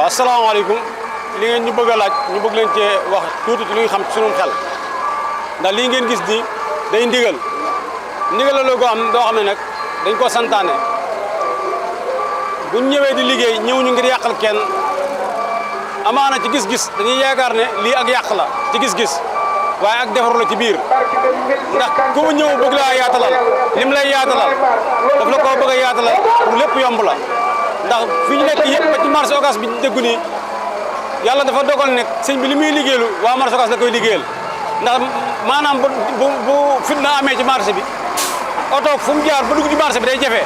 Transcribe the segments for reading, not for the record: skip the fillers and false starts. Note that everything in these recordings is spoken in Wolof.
waaw asalaamaaleykum li ngeen ñu bëgg a laaj ñu bëgg leen cee wax tuuti ci li nga xam ci sunu xel ndax lii ngeen gis di day ndigal la loo xam ne nag dañ ko santaane buñ ñëwee di liggéey ñëwuñu ngir yàqal kenn amaana ci gis-gis dañuy yaakaar ne lii ak yàq la ci gis-gis waaye ak defaru la ci biir ndax ku mu ñëw bëgg laa yaatalal lim lay yaatalal daf la koo bëgg a yaatalal pour lépp yomb la ndax fi ñu nekk yëpp ba ci marché Ocass bi déggu nii yàlla dafa dogal ne sëñ bi li muy liggéeylu waa marché Ocass la koy liggéeyal ndax maanaam bu fitna amee ci marché bi oto fu mu jaar ba dugg ci marché bi day jafe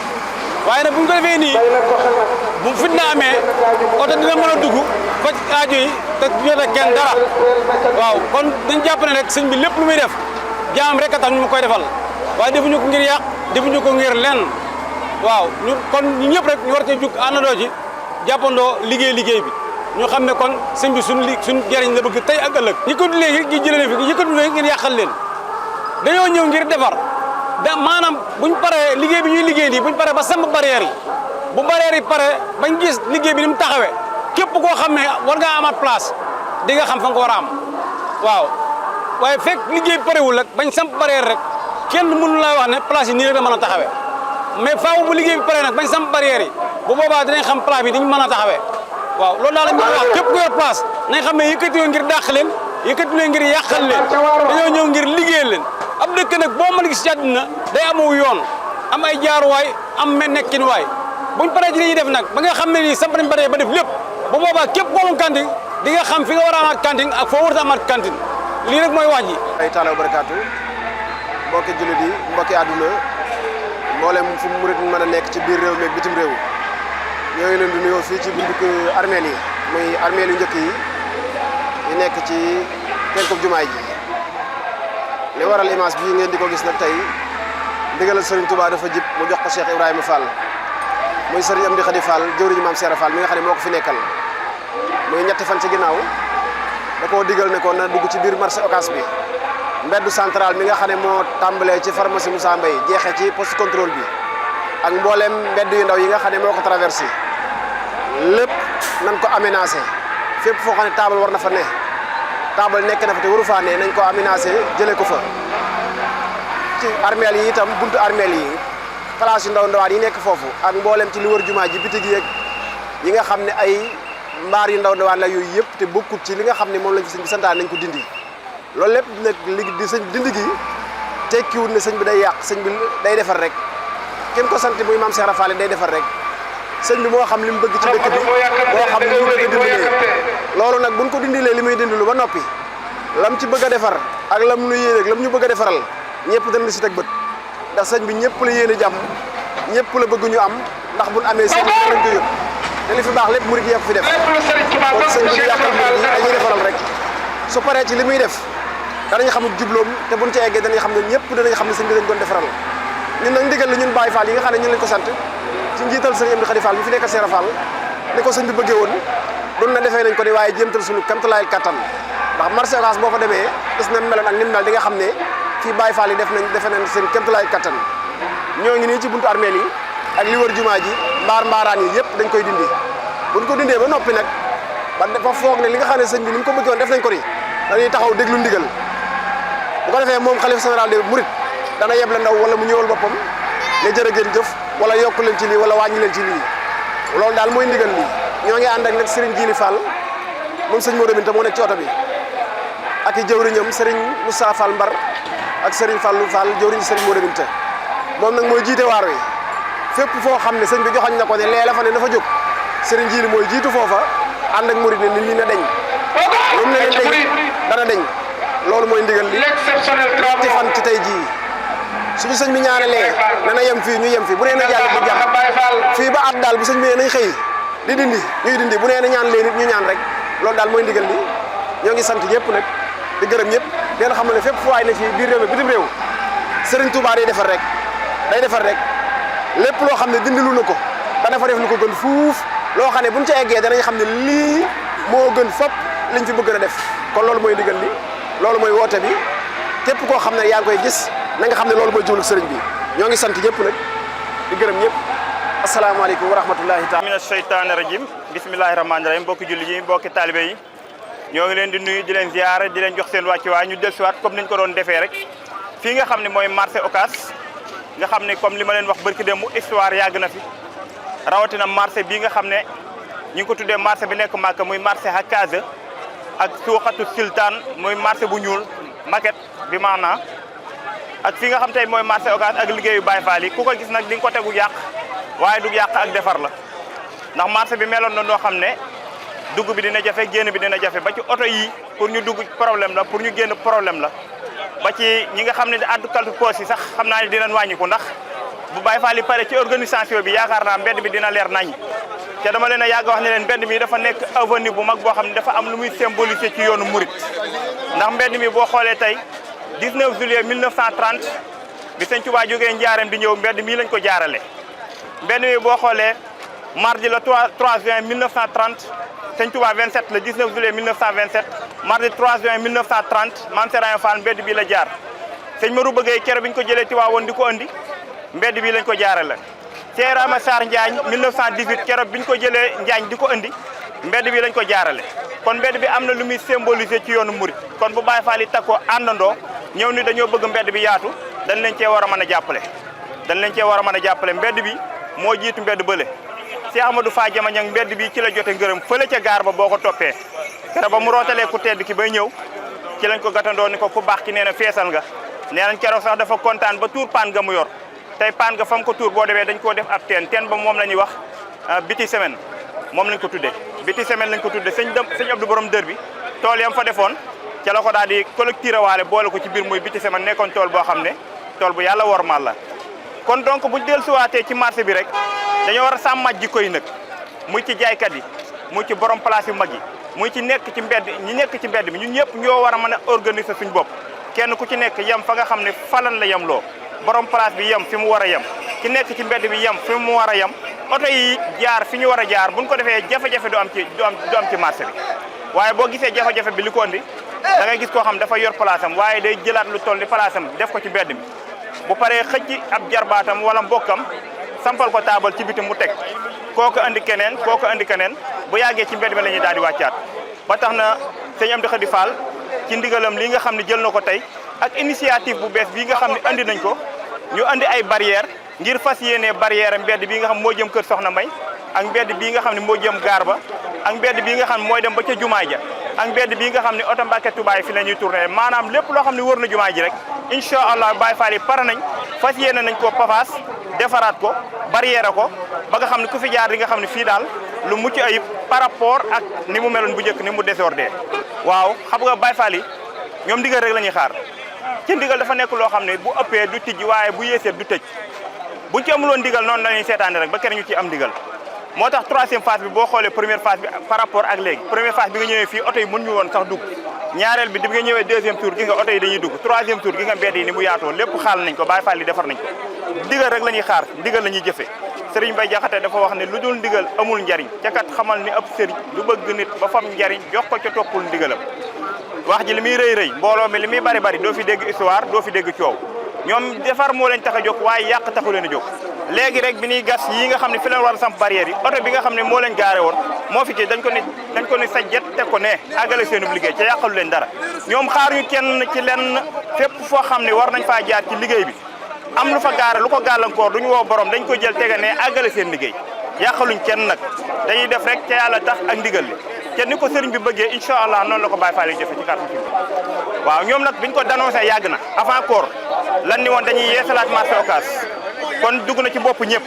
waaye nag bu ñu ko defee nii bu fitna amee oto dina mën a dugg faj aajo yi te jot a kenn dara waaw kon dañ jàpp ne rek sëñ bi lépp lu muy def jaam rek a tax ñu koy defal waaye defuñu ko ngir yàq defuñu ko ngir lenn waaw ñu kon ñu ñëpp rek ñu war cee jug àndandoo ci jàppandoo liggéey bi ñu xam ne kon sëñ bi suñ jëriñ la bëgg tey ak ëllëg yëkkatu léegi gi jëlee fi yëkkatu léegi ngeen yàqal leen dañoo ñëw ngir defar maanaam buñ paree liggéey bi ñuy liggéey nii buñ paree ba samp barrière yi bu barrière yi pare bañ gis liggéey bi ni mu taxawee képp koo xam ne war ngaa amaat place di nga xam fa nga ko war a am waaw waaye fekk liggéey bi parewul rek bañ samp barrière rek kenn mënu laa wax ne place yi nii rek da mën a taxawee mais faaw bu liggéey bi pare nag bañ samp barrière yi bu boobaa dinañ xam place bi dañ mën a taxawee waaw loolu daal la ñu wax képp ku yor place nañ xam ne yëkkatiwoo ngir dàq leen yëkkatiwoo ngir yàqal leen dañoo ñëw ngir liggéeyal leen ab dëkk nag boo mën a gis ci àddina day amoo yoon am ay jaaruwaay am nekkin waay buñ paree ci li ñuy def nag ba nga xam ne nii samp nañ barrière ba def lépp bu boobaa képp koo am cantine di nga xam fi nga war a amaat cantine ak foo war a amaat cantine lii rek mooy wax ji. ay taala barakaatu mbokki jullit yi mbokki àdduna mboolem fu murit mën a nekk ci biir réew mi ak bitim réew ñoo ngi leen di nuyoo fii ci buntu armeel yi muy armeel yu njëkk yi nekk ci penkub jumaay ji li waral image bii ngeen di ko gis nag tey ndigalal Serigne Touba dafa jib mu jox ko Cheikh Ibrahima Fall muy Serigne Amdi Khady Fall jëwriñu Maam Cheikh Fall mi nga xam ne moo ko fi nekkal muy ñetti fan ci ginnaaw da koo digal ne ko na dugg ci biir marché Ocass bi mbeddu central mi nga xam ne moo tàmbalee ci pharmacie Moussa Mbaye jeexee ci poste contrôle bi ak mboolem mbedd yu ndaw yi nga xam ne moo ko traversé lépp nañ ko aménagé fépp foo xam ne taabal war na fa ne taabal nekk na fa te waru faa ne nañ ko aménagé jëlee ko fa ci armeel yi itam buntu armeel yi place yu ndawaan yi nekk foofu ak mboolem ci li wër jumaa ji bitig yeeg yi nga xam ne ay mbaar yu ndawaan la yooyu yëpp te bokkut ci li nga xam ne moom lañ fi sëñ bi santaan nañ ko dindi loolu lépp nag li di sëñ dindi gi tekkiwut ne sëñ bi day yàq sëñ bi day defar rek kenn ko sant muy Maam Cheikh Rafal day defar rek sëñ bi moo xam li mu bëgg ci dëkk bi moo xam li mu bëgg a dindilee loolu nag buñ ko dindilee li muy dindilu ba noppi lam ci bëgg a defar ak lam nu yéene ak lam ñu bëgg a defaral ñëpp dañ si teg bët ndax sëñ bi ñëpp la yéene jàmm ñëpp la bëgg ñu am ndax buñ amee sëñ bi lañ ko yëg te li fi baax lépp murid yi ko fi def kon sëñ bi du yàqal murid yi dañuy defaral rek su paree ci li muy def danañ xamul jubloom te buñ ci eggee danañ xam ne ñëpp danañ xam ne sëñ bi dañ doon defaral ñun nag ndigal la ñun Baye Fall yi nga xam ne ñun lañ ko sant ci njiital sëñ Amdi Khady Fall bi fi nekkal Cheikh Fall ni ko sëñ bi bëggee woon doon na defee nañ ko ni waaye jéemtal suñu kamtalaayal kattan ndax marché Ocass boo fa demee gis na meloon ak ni mu mel di nga xam ne fii Baye Fall yi defe nañ seen kamtalaayal kattan ñoo ngi nii ci buntu armeel yi ak li wër jumaa ji mbaaraan yi yëpp dañ koy dindi buñ ko dindee ba noppi nag ba dafa foog ne li nga xam ne sëñ bi ni mu ko bëggee woon def nañ ko ni dañuy taxaw déglu ndigal bu ko defee moom xalifa général des mourides dana yeble ndaw wala mu ñëwal boppam ne jërë ngeen jëf wala yokk leen ci lii wala wàññi leen ci lii loolu daal mooy ndigal lii ñoo ngi ànd ak nag Serigne Djili Fall moom sëñ Modou Binta moo nekk ci oto bi ak i jëwriñam Serigne Moussa Fall Mbar ak Serigne Fallou Fall jëwriñ Serigne Modou Binta moom nag mooy jiite waar wi fépp foo xam ne sëñ bi joxoñ na ko ne lee la fa ne dafa jóg Serigne Djili mooy jiitu foofa ànd ak murid ne ni lii na deñ moom ne leen deñ dana deñ loolu mooy ndigal li ñetti fan ci tey jii suñu sëñ bi ñaanalee dana yem fii ñu yem fii bu nee na jàll di jàmm fii ba at daal bu sëñ bi nee nañ xëy di dindi ñuy dindi bu nee na ñaan leen nit ñu ñaan rek loolu daal mooy ndigal li ñoo ngi sant ñëpp nag di gërëm ñëpp leen xam ne fépp fu waay ne ci biir réew mi bitim réew Serigne Touba day defar rek lépp loo xam ne dindilu na ko dana fa def lu ko gën fuuf loo xam ne buñ ca eggee danañ xam ne lii moo gën fop liñ fi bëgg a def kon loolu mooy ndigal li loolu mooy woote bi képp koo xam ne yaa ngi koy gis na nga xam ne loolu mooy jublu sëriñ bi ñoo ngi sant ñëpp nag di gërëm ñëpp asalaamaaleykum wa rahmatullahi taala mina sheytaani rajim bismillahi rahmaani rahim mbokki julli yi mbokki taalibe yi ñoo ngi leen di nuyu di leen ziyaare di leen jox seen wàccuwaay ñu dellusiwaat comme niñ ko doon defee rek fii nga xam ne mooy marché Ocass nga xam ne comme li ma leen wax barki démb histoire yàgg na fi rawatina marché bii nga xam ne ñu ngi ko tuddee marché bi nekk Màkka muy marché Hakaza ak suuxatu Sultan muy marché bu ñuul maquette bi maanaa ak fi nga xam tey mooy marché Ocass ak liggéeyu Baye Fall yi ku ko gis nag di nga ko tegu yàq waaye du yàq ak defar la ndax marché bi meloon na noo xam ne dugg bi dina jafe génn bi dina jafe ba ci oto yi pour ñu dugg problème la pour ñu génn problème la ba ci ñi nga xam ne addu kaltu poos yi sax xam naa ne dinañ wàññiku ndax bu Baye Fall yi pare ci organisation bi yaakaar naa mbedd bi dina leer nañ te dama leen a yàgg wax ne leen mbedd mi dafa nekk avenue bu mag boo xam ne dafa am lu muy symboliser ci yoonu murit ndax mbedd mi boo xoolee tey 19 juillet 1930 bi Sëñ Tuubaa jógee Njaareem di ñëw mbedd mii lañ ko jaarale mbedd mi boo xoolee mardi le 3 juin 1930 Sëñ Tuubaa 27 le 19 juillet 1927 mardi 3 juin 1930 Mame Serigne Fall mbedd bii la jaar sëñ Maru bëggee kero bi ñu ko jëlee Tiwaawoon di ko andi mbedd bii lañ ko jaarale Cheikh Rama Sarr Njaañ 1918 kero bi ñu ko jëlee Njaañ di ko andi mbedd bii lañ ko jaarale kon mbedd bi am na lu muy symboliser ci yoonu murit kon bu Baye Fall yi takkoo àndandoo ñëw ni dañoo bëgg mbedd bi yaatu dañ leen cee war a mën a jàppale mbedd bi moo jiitu mbedd bële Cheikh Amadou Fa Jamañang mbedd bi ci la jote ngërëm fële ca gaar ba boo ko toppee keroog ba mu rootalee ku tedd ki bay ñëw ci lañ ko gàttandoo ni ko ku baax ki nee na feesal nga nee nañ keroog sax dafa kontaan ba tuur paan nga mu yor tey paan nga fam ko tuur boo demee dañ koo def ab teen ba moom la ñuy wax biti semaine moom lañ ko tuddee biti semaine lañ ko tuddee sëñ Abdou borom dër bi tool yam fa defoon ca la ko daal di collecté waale boole ko ci biir muy biti semaine nekkoon tool boo xam ne tool bu yàlla wormaal la kon donc buñ dellusiwaatee ci marché bi rek dañoo war a sàmmaat jikko yi nag muy ci jaaykat yi muy ci borom place yu mag yi muy ci nekk ci mbedd ñi nekk ci mbedd bi ñun ñëpp ñoo war a mën a organiser suñ bopp kenn ku ci nekk yem fa nga xam ne falan la yem loo borom place bi yem fi mu war a yem ki nekk ci mbedd bi yem fi mu war a yem oto yi jaar fi ñu war a jaar buñ ko defee jafe-jafe du am ci marché bi waaye boo gisee jafe-jafe bi li ko andi da ngay gis koo xam dafa yor place am waaye day jëlaat lu toll ni place am def ko ci mbedd mi bu paree xëcc ab jarbaatam wala mbokkam sampal ko taabal ci bitim mu teg kooku andi keneen bu yàggee ci mbedd mi la ñuy daal di wàccaat ba tax na sëñ Amdi Khady Fall ci ndigalam li nga xam ne jël na ko tey ak initiative bu bees bii nga xam ne andi nañ ko ñu andi ay barrière ngir fas yéene barrière mbedd bii nga xam moo jëm kër Soxna May ak mbedd bii nga xam ne moo jëm gaar ba ak mbedd bii nga xam ne mooy dem ba ca jumaa ja ak mbedd bii nga xam ne oto Mbàkke Tuubaa fi la ñuy tourné maanaam lépp loo xam ne wër na jumaa ji rek incha allah Baye Fall yi pare nañ fas yéene nañ ko pafaas defaraat ko barrière ko ba nga xam ne ku fi jaar di nga xam ne fii daal lu mucc ayib par rapport ak ni mu meloon bu njëkk ni mu désordre waaw xam nga Baye Fall yi ñoom ndigal rek la ñuy xaar ci ndigal dafa nekk loo xam ne bu ëppee du tijji waaye bu yéesee du tëj buñ ci amuloon ndigal noonu la ñuy seetaane rek ba kenn ñu ci am ndigal moo tax troisième phase bi boo xoolee première phase bi par rapport ak léegi première phase bi nga ñëwee fii oto yi mën ñu woon sax dugg ñaareel bi di nga ñëwee deuxième tour gi nga oto yi dañuy dugg troisième tour gi nga mbedd yi ni mu yaatoo lépp xaal nañ ko Baye Fall yi defar nañ ko ndigal rek la ñuy xaar ndigal la ñuy jëfee Serigne Bay Jaxate dafa wax ne lu dul ndigal amul njariñ ca kat xamal ni ab sëriñ lu bëgg nit ba fam njariñ jox ko ca toppul ndigalam wax ji li muy rëy mbooloo mi li muy bari doo fi dégg histoire doo fi dégg coow ñoom defar moo leen tax a jóg waaye yàq taxu leen a jóg léegi rek bi ñuy gas yi nga xam ne fi leen war a samp barrière yi oto bi nga xam ne moo leen gaare woon moo fi kii dañ ko ni sajjet teg ko ne àggale seenub liggéey ca yàqalu leen dara ñoom xaaruñu kenn ci lenn fépp foo xam ne war nañ faa jaar ci liggéey bi am lu fa gaare lu ko gàllankoor duñu woo borom dañ ko jël tege ne àggale seen liggéey yàqaluñ kenn nag dañuy def rek ca yàlla tax ak ndigal li te ni ko sëriñ bi bëggee incha allah noonu la ko Baye Fall yi jëfe ci kàddu gi waaw ñoom nag biñ ko dénoncé yàgg na avant koor lan ni woon dañuy yeesalaat marché Ocass kon dugg na ci bopp ñëpp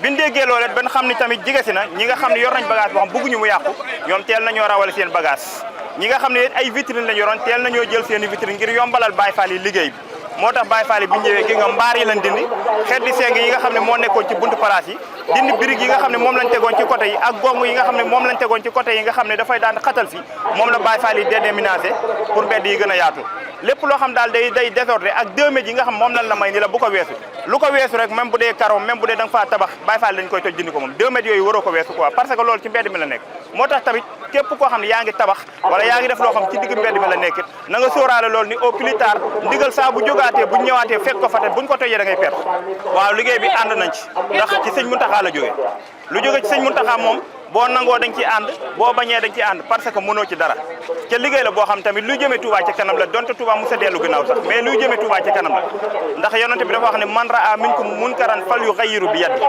biñ déggee loolee ban xam ni tamit jigasi na ñi nga xam ne yor nañ bagage boo xam bëgguñu mu yàqu ñoom teel nañoo rawale seen bagage ñi nga xam ne ay vitrine lañ yoroon teel nañoo jël seen i vitrine ngir yombalal Baye Fall yi liggéey bi moo tax Baye Fall yi bi ñëwee gi nga mbaar yi lañ dindi xeeti seng yi nga xam ne moo nekkoon ci buntu place yi dindi birig yi nga xam ne moom lañ tegoon ci côté yi ak gong yi nga xam ne moom lañ tegoon ci côté yi nga xam ne dafay daan xatal fi moom la Baye Fall yi déménagé pour mbedd yi gën a yaatu lépp loo xam daal day désordre ak 2 mètres yi nga xam moom lañ la may ni la bu ko weesu lu ko weesu rek même bu dee karo même bu dee da nga faa tabax Baye Fall dañ koy toj dindi ko moom 2 mètres yooyu waroo ko weesu quoi parce que loolu ci mbedd mi la nekk moo tax tamit képp koo xam ne yaa ngi tabax wala yaa ngi def loo xam ci digg mbedd mi la nekkit na nga sóoraale loolu ni au plus tard ndigal saa bu jógaatee bu ñëwaatee fekk ko fa te buñ ko tojee da ngay perte waaw liggéey bi ànd nañ ci ndax ci sëñ Mountakha la jógee lu jóge ci sëñ Mountakha moom boo nangoo dañ ciy ànd boo bañee dañ ciy ànd parce que mënoo ci dara ca liggéey la boo xam tamit luy jëmee Touba ca kanam la donte Touba musa dellu ginnaaw sax mais luy jëmee Touba ca kanam la ndax yonent bi dafa wax ne man raa minkum munkaran fal yughayyiru bi yadi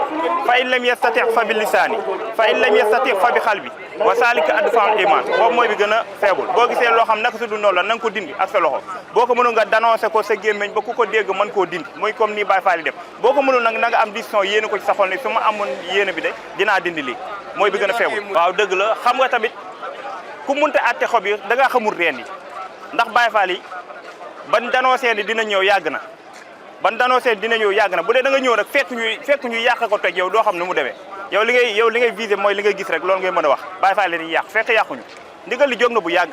fa in lam yastati fa bi lisaani fa in lam yastati fa bi xalbi wa zalika adfa'ul iman boobu mooy bi gën a faible boo gisee loo xam naka su dul noonu la na nga ko dindi ak sa loxo boo ko mënul nga dénoncé ko sa gémmiñ ba ku ko dégg mën koo dindi muy comme ni Baye Fall def boo ko mënul nag na nga am décision yéene ko ci sa xol ne su ma amoon yéene bi de dinaa dindi lii mooy bi gën a faible waaw dëgg la xam nga tamit ku munte atte xob yi da ngaa xamul reen yi ndax Baye Fall yi ban dénoncé ni dina ñëw yàgg na ban dénoncé dina ñëw yàgg na bu dee da nga ñëw rek fekk ñu yàq ko toj yow doo xam nu mu demee yow li ngay visé mooy li ngay gis rek loolu ngay mën a wax Baye Fall yi dañuy yàq fekk yàquñu ndigal li jóg na bu yàgg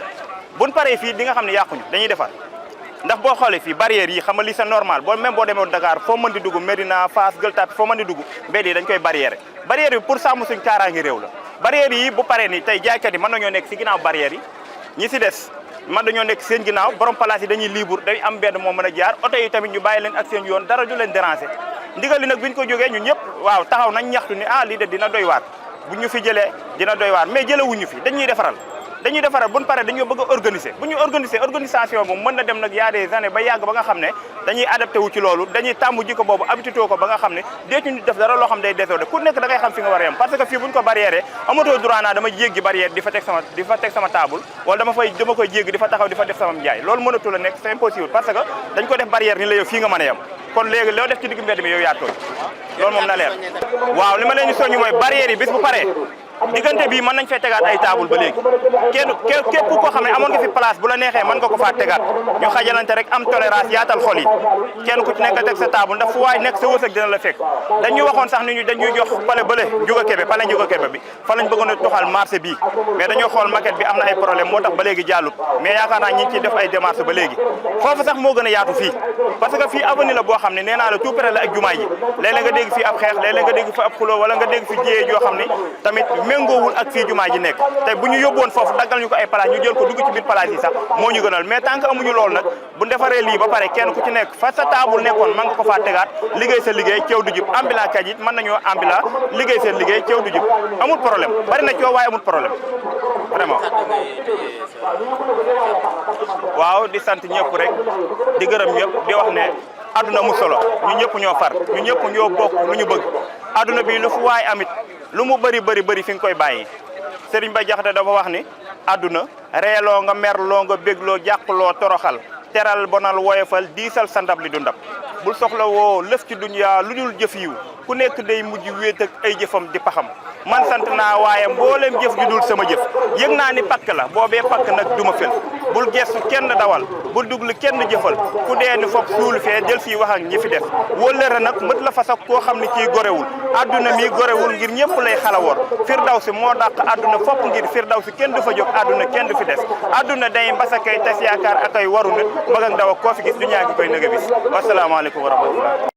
buñ paree fii di nga xam ne yàquñu dañuy defar ndax boo xoolee fii barrière yi xam nga li c'est normal boo même boo demoon Dakar foo mën di dugg Médina Fass Gueule Tapée foo mën di dugg mbedd yi dañ koy barrière bi pour sàmm suñ kaaraange réew la barrière yi bu paree ni tey jaaykat yi mën nañoo nekk si ginnaaw barrière yi ñi si des man dañoo nekk seen ginnaaw borom place yi dañuy libre day am mbedd moo mën a jaar oto yi tamit ñu bàyyi leen ak seen yoon dara du leen déranger ndigal li nag bi ñu ko jógee ñun ñëpp waaw taxaw nañ ñaxtu ni lii de dina doy waar bu ñu fi jëlee dina doy waar mais jëlewuñu fi dañuy defaral bu ñu paree dañoo bëgg a organiser bu ñu organiser organisation moom mën na dem nag y a des années ba yàgg ba nga xam ne dañuy adapté wu ci loolu dañuy tàmm jikko boobu habitué ko ba nga xam ne deetuñu def dara loo xam day désordre ku nekk da ngay xam fi nga war a yem parce que fii bu ñu ko barrière amatoo droit naa dama jéggi barrière di fa teg sama table wala dama koy jéggi di fa taxaw di fa def sama njaay loolu mënatu la nekk c'est impossible parce que dañ ko def barrière ni la yow fii nga mën a yem kon léegi loo def ci digg mbedd mi yow yaa tooñ loolu moom na leer waaw li ma leen di soññu mooy barrière yi bis bu paree diggante bii mën nañ fee tegaat ay table ba léegi képp koo xam ne amoon nga fi place bu la neexee mën nga ko faa tegaat ñu xajalante rek am tolérance yaatal xol yi kenn ku ci nekk teg sa table ndax fu waay nekk sa wërsëg dina la fekk dañuy waxoon sax ni ñu dañuy jox pale bële Juga Kebe bi fa lañ bëggoon a toxal marché bii mais dañoo xool maquette bi am na ay problème moo tax ba léegi jàllut mais yaakaar naa ñi ngi ciy def ay démarches ba léegi foofu sax moo gën a yaatu fii parce que fii avenue la boo xam ne nee naa la tout près la ak jumaa ji léeg-léeg nga dégg fii ab xeex léeg-léeg nga dégg fi ab xuloo wala nga dégg fi jiyee joo xam ne tamit méngoowul ak fii jumaa ji nekk te bu ñu yóbbuwoon foofu daggal ñu ko ay place ñu jël ko dugg ci biir place yi sax moo ñu gënal mais tant que amuñu loolu nag bu defaree lii ba pare kenn ku ci nekk fa sa table nekkoon mën nga ko faa tegaat liggéey sa liggéey ceew du jub ambila kaj it mën nañoo ambila liggéey seen liggéey ceew du jub amul problème bari na coow waaye amul problème vraiment waaw di sant ñëpp rek di gërëm ñëpp di wax ne adduna mu solo ñu ñëpp ñoo far ñu ñëpp ñoo bokk lu ñu bëgg adduna bi lu fu waay amit lu mu bëri fi nga koy bàyyi Serigne Ba Jaxate dafa wax ni adduna reeloo nga merloo nga bégloo jàqloo toroxal teral bonal woyofal diisal sa ndab li du ndab bul soxla woo lëf ci dunya lu dul jëf yiw ku nekk day mujj wéet ak ay jëfam di paxam man sant naa waaye mboolem jëf ju dul sama jëf yëg naa ni pakk la boobee pakk nag duma fel bul gestu kenn dawal bul duglu kenn jëfal ku dee ni foog suul fee del fii wax ak ñi fi def wóllëre nag mët la fa sax koo xam ne kii gorewul adduna mi gorewul ngir ñëpp lay xalawoor Firdawsi moo dàq adduna fopp ngir Firdawsi kenn du fa jóg adduna kenn du fi des adduna day mbasa kay tas yaakaar ak ay waru nit mag ak ndaw ak koo fi gis du ñaa gi koy nëga bis wasalaamaaleykum wa rahmatullah